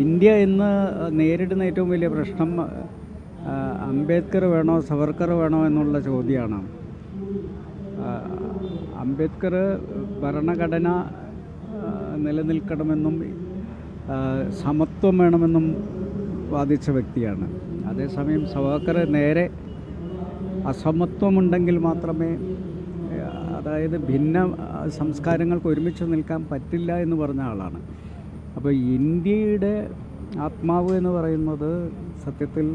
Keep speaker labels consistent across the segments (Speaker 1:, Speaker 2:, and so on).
Speaker 1: India ഇന്ന് നേരിടുന്ന ഏറ്റവും വലിയ പ്രശ്നം അംബേദ്കർ വേണോ സവർക്കർ വേണോ എന്നുള്ള ചോദ്യമാണ്. അംബേദ്കർ ഭരണഘടന നിലനിൽക്കണമെന്നും സമത്വം വേണമെന്നും വാദിച്ച വ്യക്തിയാണ്. അതേസമയം സവർക്കർ നേരെ അസമത്വമുണ്ടെങ്കിൽ മാത്രമേ, അതായത് ഭിന്ന സംസ്കാരങ്ങൾക്ക് ഒരുമിച്ച് നിൽക്കാൻ പറ്റില്ല എന്ന് പറഞ്ഞ ആളാണ്. അപ്പോൾ ഇന്ത്യയുടെ ആത്മാവ് എന്ന് പറയുന്നത് സത്യത്തിൽ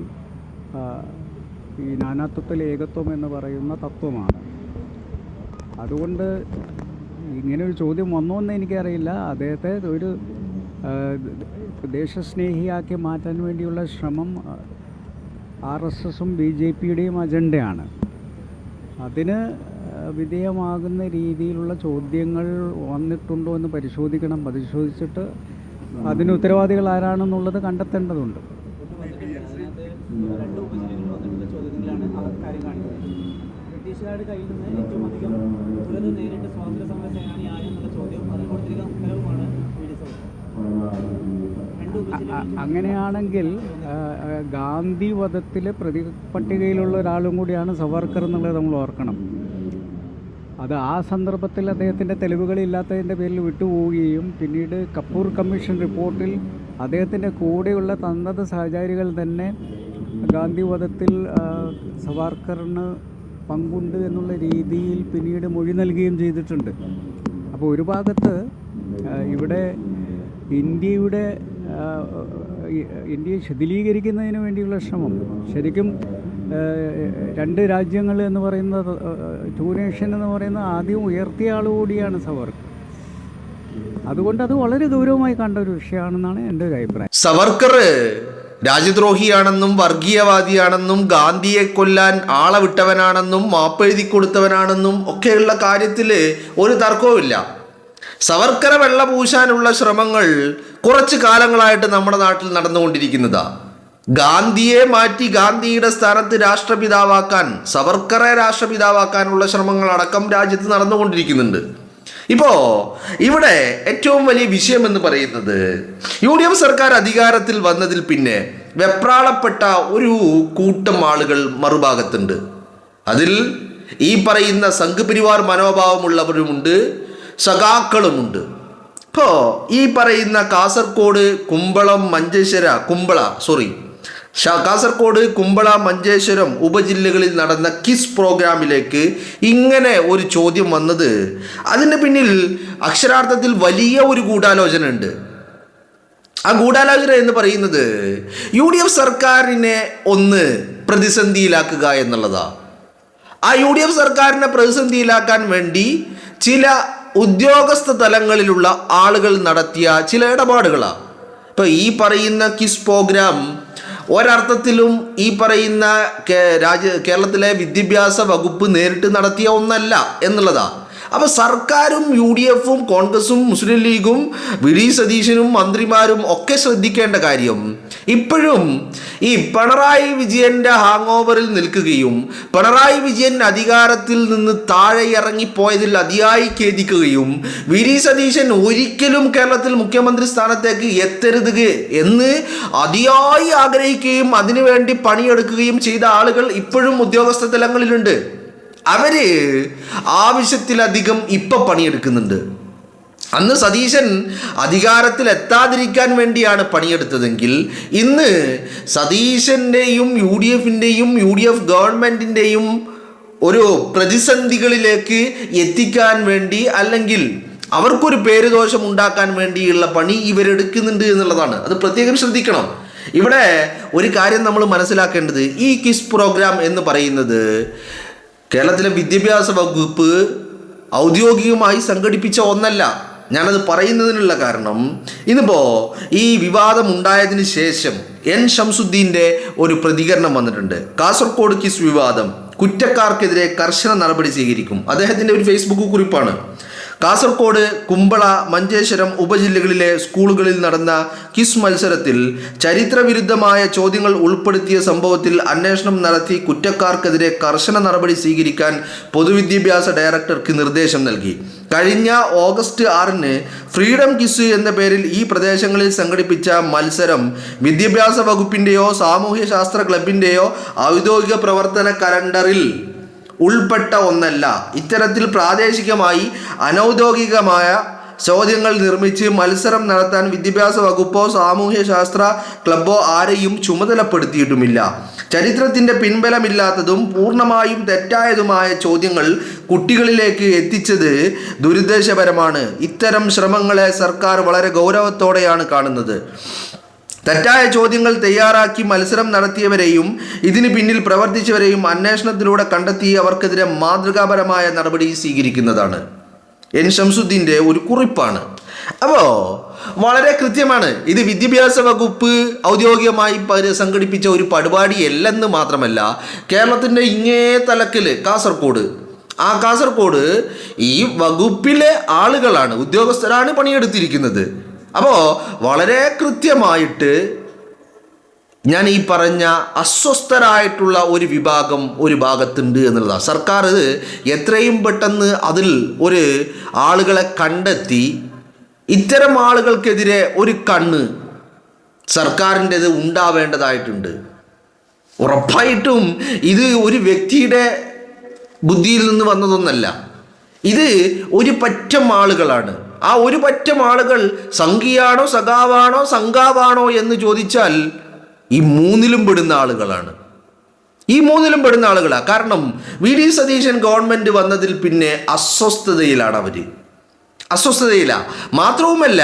Speaker 1: ഈ നാനാത്വത്തിൽ ഏകത്വം എന്ന് പറയുന്ന തത്വമാണ്. അതുകൊണ്ട് ഇങ്ങനൊരു ചോദ്യം വന്നോ എന്ന് എനിക്കറിയില്ല. അദ്ദേഹത്തെ ഒരു ദേശസ്നേഹിയാക്കി മാറ്റാൻ വേണ്ടിയുള്ള ശ്രമം RSSും BJPയുടെയും അജണ്ടയാണ്. അതിന് വിധേയമാകുന്ന രീതിയിലുള്ള ചോദ്യങ്ങൾ വന്നിട്ടുണ്ടോ എന്ന് പരിശോധിക്കണം. പരിശോധിച്ചിട്ട് അതിന് ഉത്തരവാദികൾ ആരാണെന്നുള്ളത് കണ്ടെത്തേണ്ടതുണ്ട്.
Speaker 2: ബ്രിട്ടീഷുകാരുടെ കയ്യിൽ നിന്ന് ഏറ്റവും അധികം ദുരന്തം നേരിട്ട സ്വാതന്ത്ര്യ സമര സേനാനി ആരെന്നുള്ള ചോദ്യം അതിന് കൊടുത്തിരിക്കുന്ന ഉത്തരവുമാണ്
Speaker 1: അങ്ങനെയാണെങ്കിൽ ഗാന്ധി വധത്തിലെ പ്രതിപട്ടികയിലുള്ള ഒരാളും കൂടിയാണ് സവർക്കർ എന്നുള്ളത് നമ്മൾ ഓർക്കണം. അത് ആ സന്ദർഭത്തിൽ അദ്ദേഹത്തിൻ്റെ തെളിവുകളില്ലാത്തതിൻ്റെ പേരിൽ വിട്ടുപോവുകയും പിന്നീട് കപൂർ കമ്മീഷൻ റിപ്പോർട്ടിൽ അദ്ദേഹത്തിൻ്റെ കൂടെയുള്ള തന്നത സഹചാരികൾ തന്നെ ഗാന്ധി വധത്തിൽ സവർക്കറിന് പങ്കുണ്ട് എന്നുള്ള രീതിയിൽ പിന്നീട് മൊഴി നൽകുകയും ചെയ്തിട്ടുണ്ട്. അപ്പോൾ ഒരു ഭാഗത്ത് ഇവിടെ ഇന്ത്യയെ ശിഥിലീകരിക്കുന്നതിന് വേണ്ടിയുള്ള ശ്രമം, ശരിക്കും രണ്ട് രാജ്യങ്ങൾ എന്ന് പറയുന്ന ടു നേഷൻ എന്ന് പറയുന്ന ആദ്യം ഉയർത്തിയ ആൾ കൂടിയാണ് സവർക്കർ. അതുകൊണ്ട് അത് വളരെ ഗൗരവമായി കണ്ട ഒരു വിഷയമാണെന്നാണ് എൻ്റെ ഒരു അഭിപ്രായം.
Speaker 3: സവർക്കർ രാജ്യദ്രോഹിയാണെന്നും വർഗീയവാദിയാണെന്നും ഗാന്ധിയെ കൊല്ലാൻ ആളെ വിട്ടവനാണെന്നും മാപ്പെഴുതി കൊടുത്തവനാണെന്നും ഒക്കെയുള്ള കാര്യത്തിൽ ഒരു തർക്കവുമില്ല. സവർക്കറെ വെള്ളപൂശാനുള്ള ശ്രമങ്ങൾ കുറച്ച് കാലങ്ങളായിട്ട് നമ്മുടെ നാട്ടിൽ നടന്നുകൊണ്ടിരിക്കുന്നതാ. ഗാന്ധിയെ മാറ്റി ഗാന്ധിയുടെ സ്ഥാനത്ത് രാഷ്ട്രപിതാവാക്കാൻ, സവർക്കറെ രാഷ്ട്രപിതാവാക്കാനുള്ള ശ്രമങ്ങൾ അടക്കം രാജ്യത്ത് നടന്നുകൊണ്ടിരിക്കുന്നുണ്ട്. ഇപ്പോൾ ഇവിടെ ഏറ്റവും വലിയ വിഷയം എന്ന് പറയുന്നത് UDF സർക്കാർ അധികാരത്തിൽ വന്നതിൽ പിന്നെ വെപ്രാളപ്പെട്ട ഒരു കൂട്ടം ആളുകൾ മറുഭാഗത്തുണ്ട്. അതിൽ ഈ പറയുന്ന സംഘപരിവാർ മനോഭാവമുള്ളവരുമുണ്ട്, സഖാക്കളുമുണ്ട്. ഇപ്പോൾ ഈ പറയുന്ന കാസർഗോഡ് കുമ്പള മഞ്ചേശ്വരം ഉപജില്ലകളിൽ നടന്ന കിസ് പ്രോഗ്രാമിലേക്ക് ഇങ്ങനെ ഒരു ചോദ്യം വന്നത്, അതിന് പിന്നിൽ അക്ഷരാർത്ഥത്തിൽ വലിയ ഒരു ഗൂഢാലോചന ഉണ്ട്. ആ ഗൂഢാലോചന എന്ന് പറയുന്നത് UDF സർക്കാരിനെ ഒന്ന് പ്രതിസന്ധിയിലാക്കുക എന്നുള്ളതാണ്. ആ UDF സർക്കാരിനെ പ്രതിസന്ധിയിലാക്കാൻ വേണ്ടി ചില ഉദ്യോഗസ്ഥ തലങ്ങളിലുള്ള ആളുകൾ നടത്തിയ ചില ഇടപാടുകളാണ്. ഇപ്പോൾ ഈ പറയുന്ന കിസ് പ്രോഗ്രാം ഒരർത്ഥത്തിലും ഈ പറയുന്ന കേരളത്തിലെ വിദ്യാഭ്യാസ വകുപ്പ് നേരിട്ട് നടത്തിയ ഒന്നല്ല എന്നുള്ളതാണ്. അപ്പോൾ സർക്കാരും UDFും കോൺഗ്രസും മുസ്ലിം ലീഗും VD സതീശനും മന്ത്രിമാരും ഒക്കെ ശ്രദ്ധിക്കേണ്ട കാര്യം, ഇപ്പോഴും ഈ പിണറായി വിജയൻ്റെ ഹാങ് ഓവറിൽ നിൽക്കുകയും പിണറായി വിജയൻ അധികാരത്തിൽ നിന്ന് താഴെ ഇറങ്ങിപ്പോയതിൽ അതിയായി ഖേദിക്കുകയും VD സതീശൻ ഒരിക്കലും കേരളത്തിൽ മുഖ്യമന്ത്രി സ്ഥാനത്തേക്ക് എത്തരുത് എന്ന് അതിയായി ആഗ്രഹിക്കുകയും അതിനുവേണ്ടി പണിയെടുക്കുകയും ചെയ്ത ആളുകൾ ഇപ്പോഴും ഉദ്യോഗസ്ഥ തലങ്ങളിലുണ്ട്. അവര് ആവശ്യത്തിലധികം ഇപ്പം പണിയെടുക്കുന്നുണ്ട്. അന്ന് സതീശൻ അധികാരത്തിൽ എത്താതിരിക്കാൻ വേണ്ടിയാണ് പണിയെടുത്തതെങ്കിൽ ഇന്ന് സതീശൻ്റെയും UDFിൻ്റെയും UDF ഗവൺമെൻറ്റിൻ്റെയും ഒരു പ്രതിസന്ധികളിലേക്ക് എത്തിക്കാൻ വേണ്ടി, അല്ലെങ്കിൽ അവർക്കൊരു പേരുദോഷം ഉണ്ടാക്കാൻ വേണ്ടിയുള്ള പണി ഇവരെടുക്കുന്നുണ്ട് എന്നുള്ളതാണ്. അത് പ്രത്യേകം ശ്രദ്ധിക്കണം. ഇവിടെ ഒരു കാര്യം നമ്മൾ മനസ്സിലാക്കേണ്ടത്, ഈ കിസ് പ്രോഗ്രാം എന്ന് പറയുന്നത് കേരളത്തിലെ വിദ്യാഭ്യാസ വകുപ്പ് ഔദ്യോഗികമായി സംഘടിപ്പിച്ച ഒന്നല്ല. ഞാനത് പറയുന്നതിനുള്ള കാരണം, ഇന്നിപ്പോൾ ഈ വിവാദം ഉണ്ടായതിനു ശേഷം N ഷംസുദ്ദീൻ്റെ ഒരു പ്രതികരണം വന്നിട്ടുണ്ട്. കാസർഗോഡ് കിസ് വിവാദം, കുറ്റക്കാർക്കെതിരെ കർശന നടപടി സ്വീകരിക്കും. അദ്ദേഹത്തിൻ്റെ ഒരു ഫേസ്ബുക്ക് കുറിപ്പാണ്. കാസർഗോഡ്, കുമ്പള, മഞ്ചേശ്വരം ഉപജില്ലകളിലെ സ്കൂളുകളിൽ നടന്ന ക്വിസ് മത്സരത്തിൽ ചരിത്രവിരുദ്ധമായ ചോദ്യങ്ങൾ ഉൾപ്പെടുത്തിയ സംഭവത്തിൽ അന്വേഷണം നടത്തി കുറ്റക്കാർക്കെതിരെ കർശന നടപടി സ്വീകരിക്കാൻ പൊതുവിദ്യാഭ്യാസ ഡയറക്ടർക്ക് നിർദ്ദേശം നൽകി. കഴിഞ്ഞ ഓഗസ്റ്റ് 6-ന് ഫ്രീഡം ക്വിസ് എന്ന പേരിൽ ഈ പ്രദേശങ്ങളിൽ സംഘടിപ്പിച്ച മത്സരം വിദ്യാഭ്യാസ വകുപ്പിൻ്റെയോ സാമൂഹ്യശാസ്ത്ര ക്ലബിൻ്റെയോ ഔദ്യോഗിക പ്രവർത്തന കലണ്ടറിൽ ഉൾപ്പെട്ട ഒന്നല്ല. ഇത്തരത്തിൽ പ്രാദേശികമായി അനൗദ്യോഗികമായ ചോദ്യങ്ങൾ നിർമ്മിച്ച് മത്സരം നടത്താൻ വിദ്യാഭ്യാസ വകുപ്പോ സാമൂഹ്യശാസ്ത്ര ക്ലബ്ബോ ആരെയും ചുമതലപ്പെടുത്തിയിട്ടുമില്ല. ചരിത്രത്തിൻ്റെ പിൻബലമില്ലാത്തതും പൂർണ്ണമായും തെറ്റായതുമായ ചോദ്യങ്ങൾ കുട്ടികളിലേക്ക് എത്തിച്ചത് ദുരുദ്ദേശപരമാണ്. ഇത്തരം ശ്രമങ്ങളെ സർക്കാർ വളരെ ഗൗരവത്തോടെയാണ് കാണുന്നത്. തെറ്റായ ചോദ്യങ്ങൾ തയ്യാറാക്കി മത്സരം നടത്തിയവരെയും ഇതിന് പിന്നിൽ പ്രവർത്തിച്ചവരെയും അന്വേഷണത്തിലൂടെ കണ്ടെത്തി അവർക്കെതിരെ മാതൃകാപരമായ നടപടി സ്വീകരിക്കുന്നതാണ്. എൻ ഷംസുദ്ദീൻ്റെ ഒരു കുറിപ്പാണ്. അപ്പോൾ വളരെ കൃത്യമാണ്. ഇത് വിദ്യാഭ്യാസ വകുപ്പ് ഔദ്യോഗികമായി സംഘടിപ്പിച്ച ഒരു പരിപാടിയല്ലെന്ന് മാത്രമല്ല, കേരളത്തിൻ്റെ ഇങ്ങേ തലക്കിൽ കാസർഗോഡ് ഈ വകുപ്പിലെ ആളുകളാണ്, ഉദ്യോഗസ്ഥരാണ് പണിയെടുത്തിരിക്കുന്നത്. അപ്പോൾ വളരെ കൃത്യമായിട്ട് ഞാൻ ഈ പറഞ്ഞ അസ്വസ്ഥരായിട്ടുള്ള ഒരു വിഭാഗം ഒരു ഭാഗത്തുണ്ട് എന്നുള്ളതാണ്. സർക്കാർ എത്രയും പെട്ടെന്ന് അതിൽ ഒരു ആളുകളെ കണ്ടെത്തി ഇത്തരം ആളുകൾക്കെതിരെ ഒരു കണ്ണ് സർക്കാരിൻ്റെത് ഉണ്ടാവേണ്ടതായിട്ടുണ്ട്. ഉറപ്പായിട്ടും ഇത് ഒരു വ്യക്തിയുടെ ബുദ്ധിയിൽ നിന്ന് വന്നതൊന്നല്ല. ഇത് ഒരു പറ്റം ആളുകളാണ്. ആ ഒരു പറ്റം ആളുകൾ സംഘിയാണോ സഖാവാണോ സംഘാവാണോ എന്ന് ചോദിച്ചാൽ ഈ മൂന്നിലും പെടുന്ന ആളുകളാണ്. കാരണം വി ഡി സതീശൻ ഗവൺമെൻറ് വന്നതിൽ പിന്നെ അസ്വസ്ഥതയിലാണ്. മാത്രവുമല്ല,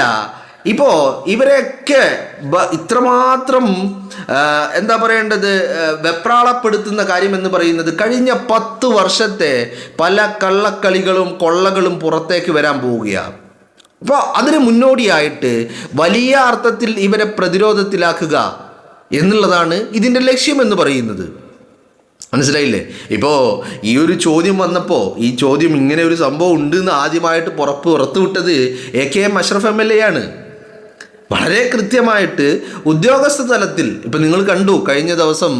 Speaker 3: ഇപ്പോൾ ഇവരെയൊക്കെ ഇത്രമാത്രം വെപ്രാളപ്പെടുത്തുന്ന കാര്യം എന്ന് പറയുന്നത് കഴിഞ്ഞ 10 വർഷത്തെ പല കള്ളക്കളികളും കൊള്ളകളും പുറത്തേക്ക് വരാൻ പോവുകയാണ്. അപ്പോൾ അതിന് മുന്നോടിയായിട്ട് വലിയ അർത്ഥത്തിൽ ഇവരെ പ്രതിരോധത്തിലാക്കുക എന്നുള്ളതാണ് ഇതിൻ്റെ ലക്ഷ്യമെന്ന് പറയുന്നത്. മനസ്സിലായില്ലേ? ഇപ്പോൾ ഈ ഒരു ചോദ്യം വന്നപ്പോൾ ഈ ചോദ്യം ഇങ്ങനെ ഒരു സംഭവം ഉണ്ട് എന്ന് ആദ്യമായിട്ട് പുറത്തുവിട്ടത് AKM അഷ്റഫ് MLA ആണ്. വളരെ കൃത്യമായിട്ട് ഉദ്യോഗസ്ഥ തലത്തിൽ ഇപ്പം നിങ്ങൾ കണ്ടു കഴിഞ്ഞ ദിവസം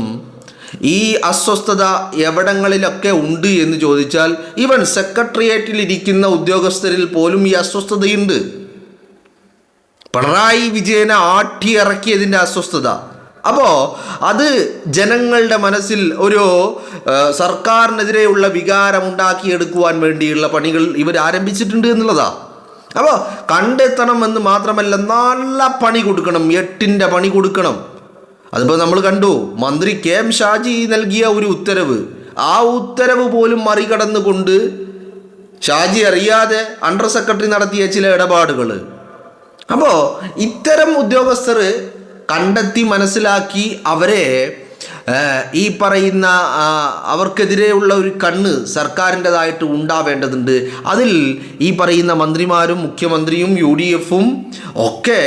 Speaker 3: ഈ അസ്വസ്ഥത എവിടങ്ങളിലൊക്കെ ഉണ്ട് എന്ന് ചോദിച്ചാൽ ഈവൻ സെക്രട്ടേറിയറ്റിൽ ഇരിക്കുന്ന ഉദ്യോഗസ്ഥരിൽ പോലും ഈ അസ്വസ്ഥതയുണ്ട്. പിണറായി വിജയനെ ആട്ടിയിറക്കിയതിൻ്റെ അസ്വസ്ഥത. അപ്പോൾ അത് ജനങ്ങളുടെ മനസ്സിൽ ഒരു സർക്കാരിനെതിരെയുള്ള വികാരം ഉണ്ടാക്കിയെടുക്കുവാൻ വേണ്ടിയുള്ള പണികൾ ഇവർ ആരംഭിച്ചിട്ടുണ്ട് എന്നുള്ളതാണ്. അപ്പോൾ കണ്ടെത്തണം എന്ന് മാത്രമല്ല, നല്ല പണി കൊടുക്കണം, 8ൻ്റെ പണി കൊടുക്കണം. അതിപ്പോൾ നമ്മൾ കണ്ടു, മന്ത്രി KM ഷാജി നൽകിയ ഒരു ഉത്തരവ്, ആ ഉത്തരവ് പോലും മറികടന്നുകൊണ്ട് ഷാജി അറിയാതെ അണ്ടർ സെക്രട്ടറി നടത്തിയ ചില ഇടപാടുകൾ. അപ്പോൾ ഇത്തരം ഉദ്യോഗസ്ഥർ കണ്ടെത്തി മനസ്സിലാക്കി അവരെ ഈ പറയുന്ന അവർക്കെതിരെയുള്ള ഒരു കണ്ണ് സർക്കാരിൻ്റെതായിട്ട് ഉണ്ടാവേണ്ടതുണ്ട്. അതിൽ ഈ പറയുന്ന മന്ത്രിമാരും മുഖ്യമന്ത്രിയും UDF-ഉം ഒക്കെ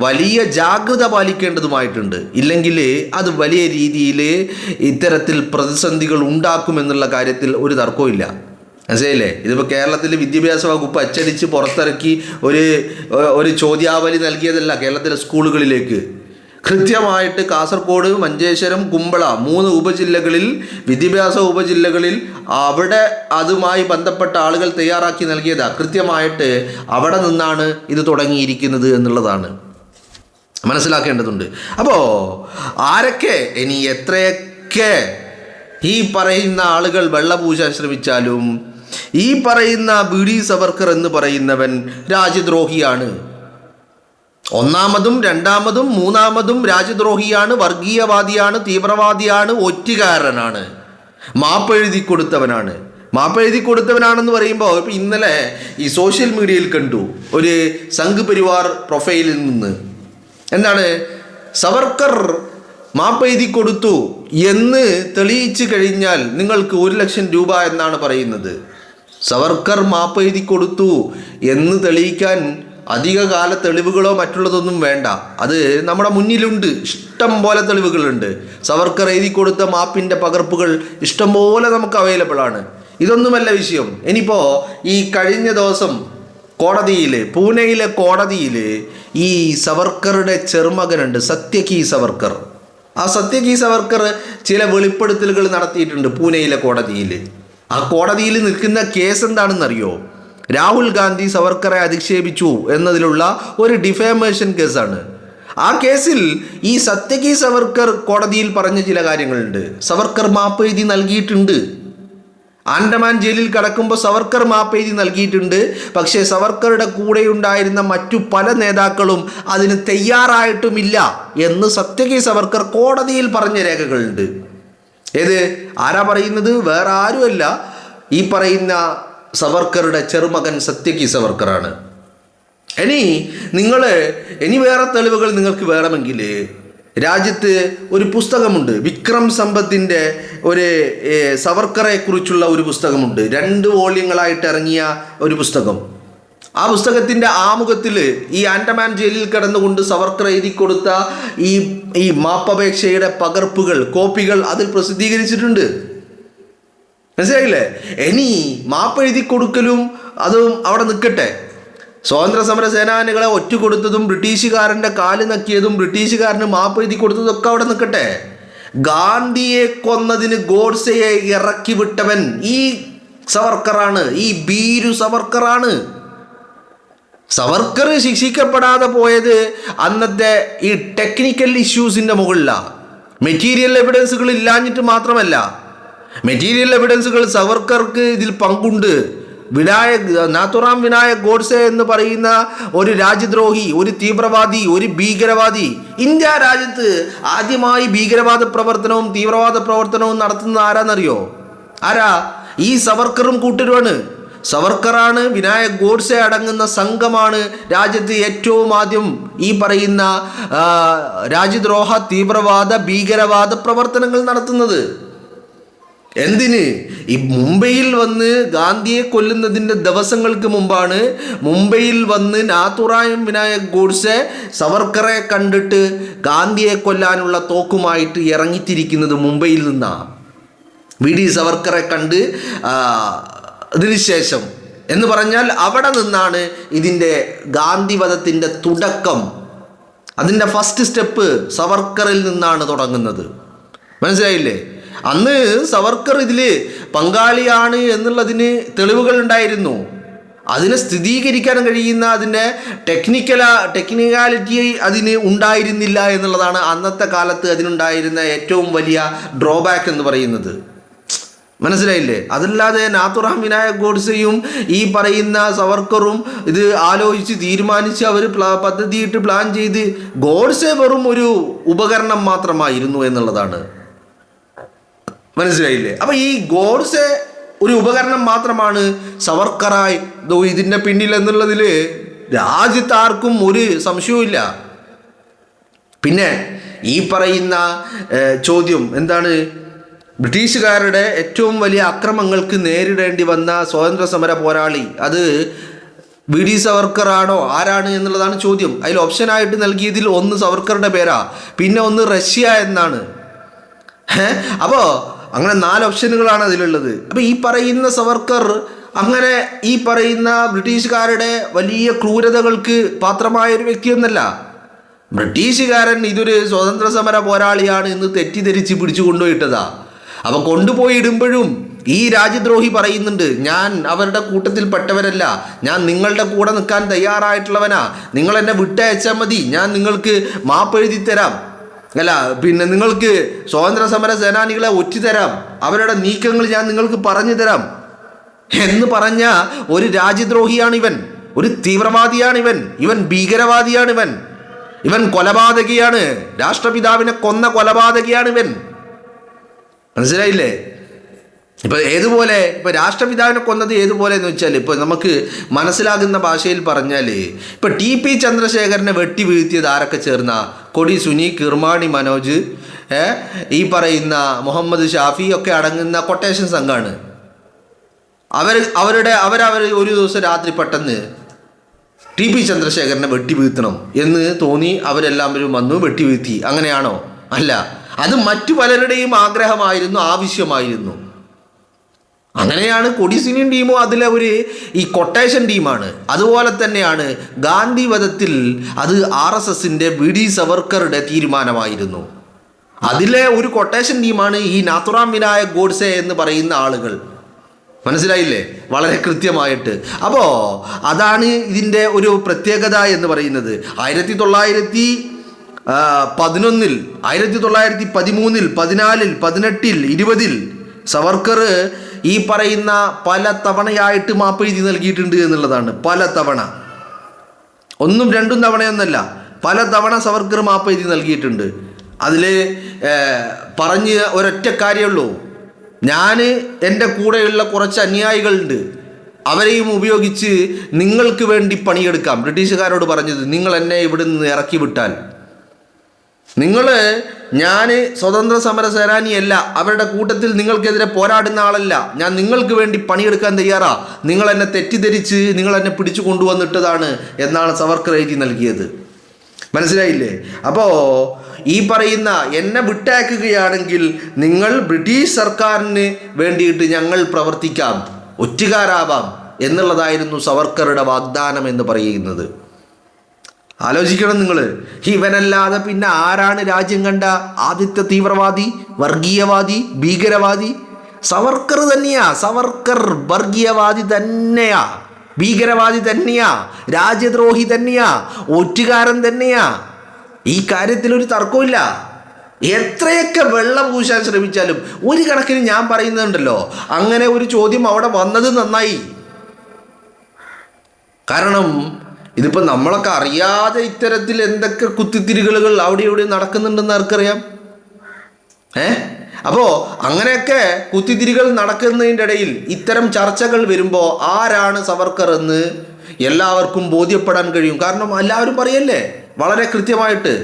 Speaker 3: വലിയ ജാഗ്രത പാലിക്കേണ്ടതുമായിട്ടുണ്ട്. ഇല്ലെങ്കിൽ അത് വലിയ രീതിയിൽ ഇത്തരത്തിൽ പ്രതിസന്ധികൾ ഉണ്ടാക്കുമെന്നുള്ള കാര്യത്തിൽ ഒരു തർക്കവുമില്ല. മനസ്സിലായില്ലേ? ഇതിപ്പോൾ കേരളത്തിൽ വിദ്യാഭ്യാസ വകുപ്പ് അച്ചടിച്ച് പുറത്തിറക്കി ഒരു ചോദ്യാവലി നൽകിയതല്ല കേരളത്തിലെ സ്കൂളുകളിലേക്ക്. കൃത്യമായിട്ട് കാസർഗോഡ്, മഞ്ചേശ്വരം, കുമ്പള 3 ഉപജില്ലകളിൽ, വിദ്യാഭ്യാസ ഉപജില്ലകളിൽ അവിടെ അതുമായി ബന്ധപ്പെട്ട ആളുകൾ തയ്യാറാക്കി നൽകിയതാണ്. കൃത്യമായിട്ട് അവിടെ നിന്നാണ് ഇത് തുടങ്ങിയിരിക്കുന്നത് എന്നുള്ളതാണ് മനസ്സിലാക്കേണ്ടതുണ്ട്. അപ്പോൾ ആരൊക്കെ ഇനി എത്രയൊക്കെ ഈ പറയുന്ന ആളുകൾ വെള്ളപൂശാൻ ശ്രമിച്ചാലും ഈ പറയുന്ന BD സവർക്കർ എന്ന് പറയുന്നവൻ രാജ്യദ്രോഹിയാണ്. 1ാമതും 2ാമതും 3ാമതും രാജ്യദ്രോഹിയാണ്, വർഗീയവാദിയാണ്, തീവ്രവാദിയാണ്, ഒറ്റുകാരനാണ്, മാപ്പെഴുതി കൊടുത്തവനാണെന്ന് പറയുമ്പോൾ ഇപ്പം ഇന്നലെ ഈ സോഷ്യൽ മീഡിയയിൽ കണ്ടു ഒരു സംഘ് പരിവാർ പ്രൊഫൈലിൽ നിന്ന് എന്താണ് സവർക്കർ മാപ്പെഴുതി കൊടുത്തു എന്ന് തെളിയിച്ചു കഴിഞ്ഞാൽ നിങ്ങൾക്ക് 1 ലക്ഷം രൂപ എന്നാണ് പറയുന്നത്. സവർക്കർ മാപ്പെഴുതി കൊടുത്തു എന്ന് തെളിയിക്കാൻ അധികകാല തെളിവുകളോ മറ്റുള്ളതൊന്നും വേണ്ട. അത് നമ്മുടെ മുന്നിലുണ്ട്, ഇഷ്ടം പോലെ തെളിവുകളുണ്ട്. സവർക്കർ എഴുതി കൊടുത്ത മാപ്പിൻ്റെ പകർപ്പുകൾ ഇഷ്ടം പോലെ നമുക്ക് അവൈലബിൾ ആണ്. ഇതൊന്നുമല്ല വിഷയം. ഇനിയിപ്പോൾ ഈ കഴിഞ്ഞ ദിവസം കോടതിയിൽ, പൂനെയിലെ കോടതിയിൽ ഈ സവർക്കറുടെ ചെറുമകനുണ്ട്, സത്യകി സവർക്കർ. ആ സത്യകി സവർക്കർ ചില വെളിപ്പെടുത്തലുകൾ നടത്തിയിട്ടുണ്ട് പൂനെയിലെ കോടതിയിൽ. ആ കോടതിയിൽ നിൽക്കുന്ന കേസ് എന്താണെന്നറിയോ? രാഹുൽ ഗാന്ധി സവർക്കറെ അധിക്ഷേപിച്ചു എന്നതിലുള്ള ഒരു ഡിഫേമേഷൻ കേസാണ്. ആ കേസിൽ ഈ സത്യകി സവർക്കർ കോടതിയിൽ പറഞ്ഞ ചില കാര്യങ്ങളുണ്ട്. സവർക്കർ മാപ്പ് എഴുതി നൽകിയിട്ടുണ്ട്. ആൻഡമാൻ ജയിലിൽ കിടക്കുമ്പോൾ സവർക്കർ മാപ്പ് എഴുതി നൽകിയിട്ടുണ്ട്. പക്ഷേ സവർക്കറുടെ കൂടെയുണ്ടായിരുന്ന മറ്റു പല നേതാക്കളും അതിന് തയ്യാറായിട്ടുമില്ല എന്ന് സത്യകി സവർക്കർ കോടതിയിൽ പറഞ്ഞ രേഖകളുണ്ട്. ഏത് ആരാ പറയുന്നത്? വേറെ ആരുമല്ല, ഈ പറയുന്ന സവർക്കറുടെ ചെറുമകൻ സത്യകി സവർക്കറാണ്. ഇനി വേറെ തെളിവുകൾ നിങ്ങൾക്ക് വേണമെങ്കിൽ രാജ്യത്ത് ഒരു പുസ്തകമുണ്ട്, വിക്രം സമ്പത്തിൻ്റെ ഒരു സവർക്കറെ കുറിച്ചുള്ള ഒരു പുസ്തകമുണ്ട്. 2 വോള്യങ്ങളായിട്ട് ഇറങ്ങിയ ഒരു പുസ്തകം. ആ പുസ്തകത്തിൻ്റെ ആമുഖത്തിൽ ഈ ആൻഡമാൻ ജയിലിൽ കിടന്നുകൊണ്ട് സവർക്കർ എഴുതി കൊടുത്ത ഈ മാപ്പപേക്ഷയുടെ കോപ്പികൾ അതിൽ പ്രസിദ്ധീകരിച്ചിട്ടുണ്ട്. മനസ്സിലായില്ലേ? ഇനി മാപ്പ് എഴുതി കൊടുക്കലും അതും അവിടെ നിൽക്കട്ടെ. സ്വാതന്ത്ര്യ സമര സേനാനികളെ ഒറ്റുകൊടുത്തതും ബ്രിട്ടീഷുകാരൻ്റെ കാല് നക്കിയതും ബ്രിട്ടീഷുകാരന് മാപ്പ് എഴുതി കൊടുത്തതൊക്കെ അവിടെ നിൽക്കട്ടെ. ഗാന്ധിയെ കൊന്നതിന് ഗോഡ്സെയെ ഇറക്കി വിട്ടവൻ ഈ സവർക്കറാണ്, ഈ ഭീരു സവർക്കറാണ്. സവർക്കർ ശിക്ഷിക്കപ്പെടാതെ പോയത് അന്നത്തെ ഈ ടെക്നിക്കൽ ഇഷ്യൂസിൻ്റെ മുകളിലാണ്. മെറ്റീരിയൽ എവിഡൻസുകൾ ഇല്ലാഞ്ഞിട്ട് മാത്രമല്ല, മെറ്റീരിയൽ എവിഡൻസുകൾ സവർക്കർക്ക് ഇതിൽ പങ്കുണ്ട്. നാഥുറാം വിനായക് ഗോഡ്സെ എന്ന് പറയുന്ന ഒരു രാജ്യദ്രോഹി, ഒരു തീവ്രവാദി, ഒരു ഭീകരവാദി, ഇന്ത്യ രാജ്യത്ത് ആദ്യമായി ഭീകരവാദ പ്രവർത്തനവും തീവ്രവാദ പ്രവർത്തനവും നടത്തുന്നത് ആരാന്നറിയോ? ആരാ? ഈ സവർക്കറും കൂട്ടരുമാണ്. സവർക്കറാണ്, വിനായക് ഗോഡ്സെ അടങ്ങുന്ന സംഘമാണ് രാജ്യത്ത് ഏറ്റവും ആദ്യം ഈ പറയുന്ന രാജ്യദ്രോഹ തീവ്രവാദ ഭീകരവാദ പ്രവർത്തനങ്ങൾ നടത്തുന്നത്. എന്തിന്? ഈ മുംബൈയിൽ വന്ന് ഗാന്ധിയെ കൊല്ലുന്നതിൻ്റെ ദിവസങ്ങൾക്ക് മുമ്പാണ് മുംബൈയിൽ വന്ന് നാഥുറാം വിനായക് ഗോഡ്സെ സവർക്കറെ കണ്ടിട്ട് ഗാന്ധിയെ കൊല്ലാനുള്ള തോക്കുമായിട്ട് ഇറങ്ങിത്തിരിക്കുന്നത് മുംബൈയിൽ നിന്നാണ്. വി.ഡി. സവർക്കറെ കണ്ട് അതിനുശേഷം എന്ന് പറഞ്ഞാൽ അവിടെ നിന്നാണ് ഇതിൻ്റെ ഗാന്ധിവധത്തിൻ്റെ തുടക്കം. അതിൻ്റെ ഫസ്റ്റ് സ്റ്റെപ്പ് സവർക്കറിൽ നിന്നാണ് തുടങ്ങുന്നത്. മനസ്സിലായില്ലേ? അന്ന് സവർക്കർ ഇതിൽ പങ്കാളിയാണ് എന്നുള്ളതിന് തെളിവുകൾ ഉണ്ടായിരുന്നു. അതിനെ സ്ഥിരീകരിക്കാൻ കഴിയുന്ന അതിൻ്റെ ടെക്നിക്കാലിറ്റി അതിന് ഉണ്ടായിരുന്നില്ല എന്നുള്ളതാണ് അന്നത്തെ കാലത്ത് അതിനുണ്ടായിരുന്ന ഏറ്റവും വലിയ ഡ്രോബാക്ക് എന്ന് പറയുന്നത്. മനസ്സിലായില്ലേ? അതല്ലാതെ നാഥുറാം വിനായക് ഗോഡ്സെയും ഈ പറയുന്ന സവർക്കറും ഇത് ആലോചിച്ച് തീരുമാനിച്ച് അവർ പദ്ധതിയിട്ട് പ്ലാൻ ചെയ്ത് ഗോഡ്സെ വെറും ഒരു ഉപകരണം മാത്രമായിരുന്നു എന്നുള്ളതാണ്. മനസ്സിലായില്ലേ? അപ്പം ഈ ഗോഡ്സെ ഒരു ഉപകരണം മാത്രമാണ് സവർക്കറായി ഇതിൻ്റെ പിന്നിൽ എന്നുള്ളതിൽ രാജ്യത്ത് ആർക്കും ഒരു സംശയവും ഇല്ല. പിന്നെ ഈ പറയുന്ന ചോദ്യം എന്താണ്? ബ്രിട്ടീഷുകാരുടെ ഏറ്റവും വലിയ അക്രമങ്ങൾക്ക് നേരിടേണ്ടി വന്ന സ്വാതന്ത്ര്യ സമര പോരാളി അത് വി.ഡി. സവർക്കർ ആണോ ആരാണ് എന്നുള്ളതാണ് ചോദ്യം. അതിൽ ഓപ്ഷനായിട്ട് നൽകിയതിൽ ഒന്ന് സവർക്കറുടെ പേരാ, പിന്നെ ഒന്ന് റഷ്യ എന്നാണ്. അപ്പോൾ അങ്ങനെ 4 ഓപ്ഷനുകളാണ് അതിലുള്ളത്. അപ്പോൾ ഈ പറയുന്ന സവർക്കർ അങ്ങനെ ഈ പറയുന്ന ബ്രിട്ടീഷുകാരുടെ വലിയ ക്രൂരതകൾക്ക് പാത്രമായ ഒരു വ്യക്തിയൊന്നല്ല. ബ്രിട്ടീഷുകാരൻ ഇതൊരു സ്വാതന്ത്ര്യ സമര പോരാളിയാണ് എന്ന് തെറ്റിദ്ധരിച്ച് പിടിച്ചു കൊണ്ടുപോയിട്ടതാ. അപ്പോൾ കൊണ്ടുപോയി ഇടുമ്പോഴും ഈ രാജ്യദ്രോഹി പറയുന്നുണ്ട്, ഞാൻ അവരുടെ കൂട്ടത്തിൽപ്പെട്ടവരല്ല, ഞാൻ നിങ്ങളുടെ കൂടെ നിൽക്കാൻ തയ്യാറായിട്ടുള്ളവനാ, നിങ്ങൾ എന്നെ വിട്ടയച്ചാൽ മതി, ഞാൻ നിങ്ങൾക്ക് മാപ്പ് എഴുതി തരാം, അല്ല പിന്നെ നിങ്ങൾക്ക് സ്വാതന്ത്ര്യ സമര സേനാനികളെ ഒറ്റുതരാം, അവരുടെ നീക്കങ്ങൾ ഞാൻ നിങ്ങൾക്ക് പറഞ്ഞു തരാം എന്ന് പറഞ്ഞ ഒരു രാജ്യദ്രോഹിയാണിവൻ, ഒരു തീവ്രവാദിയാണിവൻ, ഇവൻ ഭീകരവാദിയാണിവൻ, ഇവൻ കൊലപാതകിയാണ്, രാഷ്ട്രപിതാവിനെ കൊന്ന കൊലപാതകിയാണിവൻ. മനസ്സിലായില്ലേ? ഇപ്പം ഏതുപോലെ ഇപ്പം രാഷ്ട്രപിതാവിനെ കൊന്നത് ഏതുപോലെ എന്ന് വെച്ചാൽ ഇപ്പോൾ നമുക്ക് മനസ്സിലാകുന്ന ഭാഷയിൽ പറഞ്ഞാൽ ഇപ്പം ടി.പി. ചന്ദ്രശേഖരനെ വെട്ടി വീഴ്ത്തിയത് ആരൊക്കെ ചേർന്ന? കൊടി സുനി, കിർമാണി മനോജ്, ഈ പറയുന്ന മുഹമ്മദ് ഷാഫി ഒക്കെ അടങ്ങുന്ന കൊട്ടേഷൻ സംഘമാണ്. അവർ ഒരു ദിവസം രാത്രി പെട്ടെന്ന് ടി.പി. ചന്ദ്രശേഖരനെ വെട്ടി വീഴ്ത്തണം എന്ന് തോന്നി അവരെല്ലാവരും വന്നു വെട്ടി വീഴ്ത്തി. അങ്ങനെയാണോ? അല്ല, അത് മറ്റു പലരുടെയും ആഗ്രഹമായിരുന്നു, ആവശ്യമായിരുന്നു. അങ്ങനെയാണ് കൊടിസിനിയൻ ടീമും അതിലെ ഈ കൊട്ടേഷൻ ടീമാണ്. അതുപോലെ തന്നെയാണ് ഗാന്ധി വധത്തിൽ അത് RSSന്റെ VD സവർക്കറുടെ തീരുമാനമായിരുന്നു. അതിലെ ഒരു കൊട്ടേഷൻ ടീമാണ് ഈ നാഥുറാം വിനായക് ഗോഡ്സെ എന്ന് പറയുന്ന ആളുകൾ. മനസ്സിലായില്ലേ? വളരെ കൃത്യമായിട്ട്. അപ്പോൾ അതാണ് ഇതിൻ്റെ ഒരു പ്രത്യേകത എന്ന് പറയുന്നത്. 1911, 1913, 14, 18, 20 സവർക്കർ ഈ പറയുന്ന പല തവണയായിട്ട് മാപ്പെഴുതി നൽകിയിട്ടുണ്ട് എന്നുള്ളതാണ്. പല തവണ, 1, 2 തവണയൊന്നല്ല, പല തവണ സവർക്കർ മാപ്പെഴുതി നൽകിയിട്ടുണ്ട്. അതിൽ പറഞ്ഞ് ഒരൊറ്റ കാര്യമുള്ളൂ, ഞാൻ എൻ്റെ കൂടെയുള്ള കുറച്ച് അനുയായികളുണ്ട്, അവരെയും ഉപയോഗിച്ച് നിങ്ങൾക്ക് വേണ്ടി പണിയെടുക്കാം. ബ്രിട്ടീഷുകാരോട് പറഞ്ഞത്, നിങ്ങൾ എന്നെ ഇവിടെ നിന്ന് ഇറക്കി വിട്ടാൽ, ഞാൻ സ്വതന്ത്ര സമര സേനാനിയല്ല, അവരുടെ കൂട്ടത്തിൽ നിങ്ങൾക്കെതിരെ പോരാടുന്ന ആളല്ല, ഞാൻ നിങ്ങൾക്ക് വേണ്ടി പണിയെടുക്കാൻ തയ്യാറാ, നിങ്ങൾ എന്നെ തെറ്റിദ്ധരിച്ച് നിങ്ങൾ എന്നെ പിടിച്ചു കൊണ്ടുവന്നിട്ടതാണ് എന്നാണ് സവർക്കർ എഴുതി നൽകിയത്. മനസ്സിലായില്ലേ? അപ്പോൾ ഈ പറയുന്ന എന്നെ വിട്ടയക്കുകയാണെങ്കിൽ നിങ്ങൾ ബ്രിട്ടീഷ് സർക്കാരിന് വേണ്ടിയിട്ട് ഞങ്ങൾ പ്രവർത്തിക്കാം, ഒറ്റുകാരാവാം എന്നുള്ളതായിരുന്നു സവർക്കറുടെ വാഗ്ദാനം എന്ന് പറയുന്നത്. ആലോചിക്കണം നിങ്ങൾ. ഇവനല്ലാതെ പിന്നെ ആരാണ് രാജ്യം കണ്ട ആദ്യത്തെ തീവ്രവാദി, വർഗീയവാദി, ഭീകരവാദി? സവർക്കർ തന്നെയാ. സവർക്കർ വർഗീയവാദി തന്നെയാ, ഭീകരവാദി തന്നെയാ, രാജ്യദ്രോഹി തന്നെയാ, ഒറ്റുകാരൻ തന്നെയാ. ഈ കാര്യത്തിൽ ഒരു തർക്കമില്ല. എത്രയൊക്കെ വെള്ളം പൂശാൻ ശ്രമിച്ചാലും ഒരു കണക്കിന് ഞാൻ പറയുന്നുണ്ടല്ലോ, അങ്ങനെ ഒരു ചോദ്യം അവിടെ വന്നത് നന്നായി. കാരണം ഇതിപ്പോൾ നമ്മളൊക്കെ അറിയാതെ ഇത്തരത്തിൽ എന്തൊക്കെ കുത്തിത്തിരികളുകൾ അവിടെ ഇവിടെ നടക്കുന്നുണ്ടെന്ന് ആർക്കറിയാം? അപ്പോൾ അങ്ങനെയൊക്കെ കുത്തിത്തിരികൾ നടക്കുന്നതിൻ്റെ ഇടയിൽ ഇത്തരം ചർച്ചകൾ വരുമ്പോൾ ആരാണ് സവർക്കർ എന്ന് എല്ലാവർക്കും ബോധ്യപ്പെടാൻ കഴിയും. കാരണം എല്ലാവരും പറയല്ലേ വളരെ കൃത്യമായിട്ട്,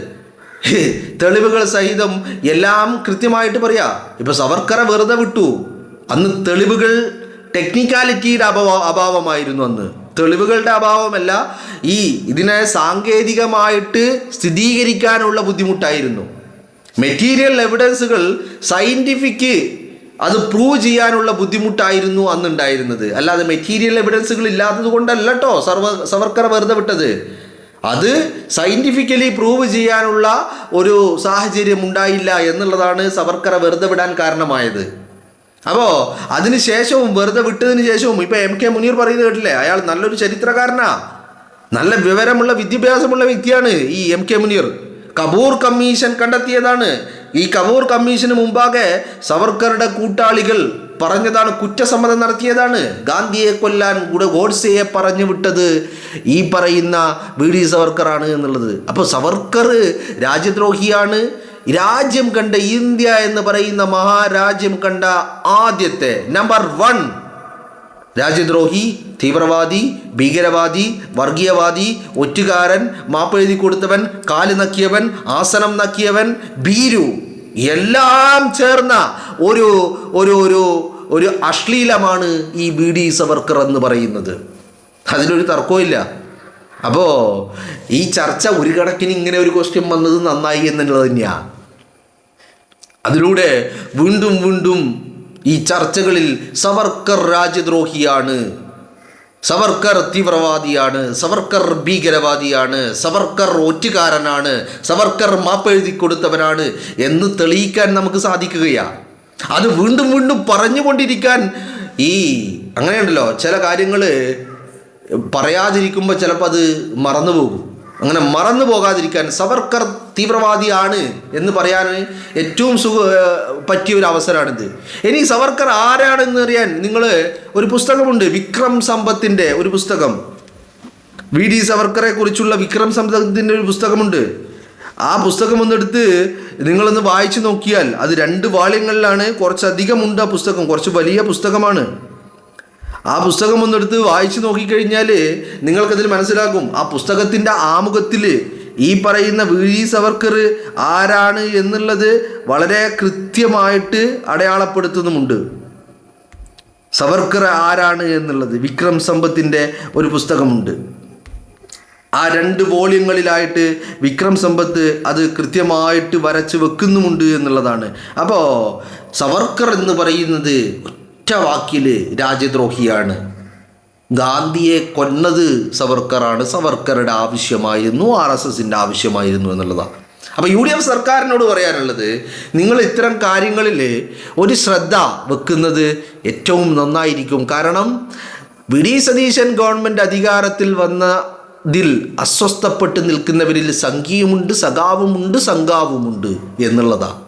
Speaker 3: തെളിവുകൾ സഹിതം എല്ലാം കൃത്യമായിട്ട് പറയാ. ഇപ്പോൾ സവർക്കറെ വെറുതെ വിട്ടു, അന്ന് തെളിവുകൾ ടെക്നിക്കാലിറ്റിയുടെ അഭാവമായിരുന്നു. അന്ന് തെളിവുകളുടെ അഭാവമല്ല, ഇതിനെ സാങ്കേതികമായിട്ട് സ്ഥിരീകരിക്കാനുള്ള ബുദ്ധിമുട്ടായിരുന്നു. മെറ്റീരിയൽ എവിഡൻസുകൾ സയൻറ്റിഫിക് അത് പ്രൂവ് ചെയ്യാനുള്ള ബുദ്ധിമുട്ടായിരുന്നു അന്നുണ്ടായിരുന്നത്. അല്ലാതെ മെറ്റീരിയൽ എവിഡൻസുകൾ ഇല്ലാത്തത് കൊണ്ടല്ല കേട്ടോ സവർക്കറെ വെറുതെ വിട്ടത്. അത് സയൻറ്റിഫിക്കലി പ്രൂവ് ചെയ്യാനുള്ള ഒരു സാഹചര്യം ഉണ്ടായില്ല എന്നുള്ളതാണ് സവർക്കറെ വെറുതെ വിടാൻ കാരണമായത്. അപ്പോൾ അതിന് ശേഷവും, വെറുതെ വിട്ടതിന് ശേഷവും, ഇപ്പോൾ MK മുനീർ പറയുന്നത് കേട്ടില്ലേ, അയാൾ നല്ലൊരു ചരിത്രകാരനാ, നല്ല വിവരമുള്ള വിദ്യാഭ്യാസമുള്ള വ്യക്തിയാണ് ഈ MK മുനീർ. കപൂർ കമ്മീഷൻ കണ്ടെത്തിയതാണ്. ഈ കപൂർ കമ്മീഷന് മുമ്പാകെ സവർക്കറുടെ കൂട്ടാളികൾ പറഞ്ഞതാണ്, കുറ്റസമ്മതം നടത്തിയതാണ്. ഗാന്ധിയെ കൊല്ലാൻ ഗോഡ്സെയെ പറഞ്ഞു വിട്ടത് ഈ പറയുന്ന VD സവർക്കറാണ് എന്നുള്ളത്. അപ്പോൾ സവർക്കർ രാജ്യദ്രോഹിയാണ്. രാജ്യം കണ്ട, ഇന്ത്യ എന്ന് പറയുന്ന മഹാരാജ്യം കണ്ട ആദ്യത്തെ നമ്പർ 1 രാജ്യദ്രോഹി, തീവ്രവാദി, ഭീകരവാദി, വർഗീയവാദി, ഒറ്റുകാരൻ, മാപ്പെഴുതി കൊടുത്തവൻ, കാല് നക്കിയവൻ, ആസനം നക്കിയവൻ, ഭീരു, എല്ലാം ചേർന്ന ഒരു ഒരു ഒരു ഒരു അശ്ലീലമാണ് ഈ VD സവർക്കർ എന്ന് പറയുന്നത്. അതിലൊരു തർക്കമില്ല. അപ്പോൾ ഈ ചർച്ച ഒരു കണക്കിന് ഇങ്ങനെ ഒരു ക്വസ്റ്റ്യൻ വന്നത് നന്നായി എന്നുള്ളത് തന്നെയാണ്. അതിലൂടെ വീണ്ടും വീണ്ടും ഈ ചർച്ചകളിൽ സവർക്കർ രാജ്യദ്രോഹിയാണ്, സവർക്കർ തീവ്രവാദിയാണ്, സവർക്കർ ഭീകരവാദിയാണ്, സവർക്കർ ഒറ്റുകാരനാണ്, സവർക്കർ മാപ്പെഴുതി കൊടുത്തവനാണ് എന്ന് തെളിയിക്കാൻ നമുക്ക് സാധിക്കുകയാണ്. അത് വീണ്ടും വീണ്ടും പറഞ്ഞുകൊണ്ടിരിക്കാൻ അങ്ങനെയുണ്ടല്ലോ, ചില കാര്യങ്ങൾ പറയാതിരിക്കുമ്പോൾ ചിലപ്പോൾ അത് മറന്നുപോകും. അങ്ങനെ മറന്നു പോകാതിരിക്കാൻ സവർക്കർ തീവ്രവാദിയാണ് എന്ന് പറയാൻ ഏറ്റവും പറ്റിയ ഒരു അവസരമാണിത്. ഇനി സവർക്കർ ആരാണെന്ന് അറിയാൻ നിങ്ങൾ ഒരു പുസ്തകമുണ്ട്, വിക്രം സമ്പത്തിൻ്റെ ഒരു പുസ്തകം, VD സവർക്കറെ കുറിച്ചുള്ള വിക്രം സമ്പത്തിൻ്റെ ഒരു പുസ്തകമുണ്ട്. ആ പുസ്തകം ഒന്നെടുത്ത് നിങ്ങളൊന്ന് വായിച്ചു നോക്കിയാൽ അത് 2 വാള്യങ്ങളിലാണ്, കുറച്ചധികമുണ്ട് ആ പുസ്തകം, കുറച്ച് വലിയ പുസ്തകമാണ്. ആ പുസ്തകം ഒന്നെടുത്ത് വായിച്ചു നോക്കിക്കഴിഞ്ഞാൽ നിങ്ങൾക്കതിൽ മനസ്സിലാക്കും. ആ പുസ്തകത്തിൻ്റെ ആമുഖത്തിൽ ഈ പറയുന്ന VD സവർക്കർ ആരാണ് എന്നുള്ളത് വളരെ കൃത്യമായിട്ട് അടയാളപ്പെടുത്തുന്നുമുണ്ട്. സവർക്കർ ആരാണ് എന്നുള്ളത് വിക്രം സമ്പത്തിൻ്റെ ഒരു പുസ്തകമുണ്ട്. ആ 2 വോള്യങ്ങളിലായിട്ട് വിക്രം സമ്പത്ത് അത് കൃത്യമായിട്ട് വരച്ച് വെക്കുന്നുമുണ്ട് എന്നുള്ളതാണ്. അപ്പോൾ സവർക്കർ എന്ന് പറയുന്നത് ഒറ്റ ഒറ്റ വാക്കിൽ രാജ്യദ്രോഹിയാണ്. ഗാന്ധിയെ കൊന്നത് സവർക്കറാണ്, സവർക്കറുടെ ആവശ്യമായിരുന്നു, RSSൻ്റെ ആവശ്യമായിരുന്നു എന്നുള്ളതാണ്. അപ്പോൾ UDF സർക്കാരിനോട് പറയാനുള്ളത്, നിങ്ങൾ ഇത്തരം കാര്യങ്ങളിൽ ഒരു ശ്രദ്ധ വെക്കുന്നത് ഏറ്റവും നന്നായിരിക്കും. കാരണം VD സതീശൻ ഗവൺമെൻറ് അധികാരത്തിൽ വന്നതിൽ അസ്വസ്ഥപ്പെട്ട് നിൽക്കുന്നവരിൽ സംഘിയുമുണ്ട്, സഖാവുമുണ്ട്, സംഘാവുമുണ്ട് എന്നുള്ളതാണ്.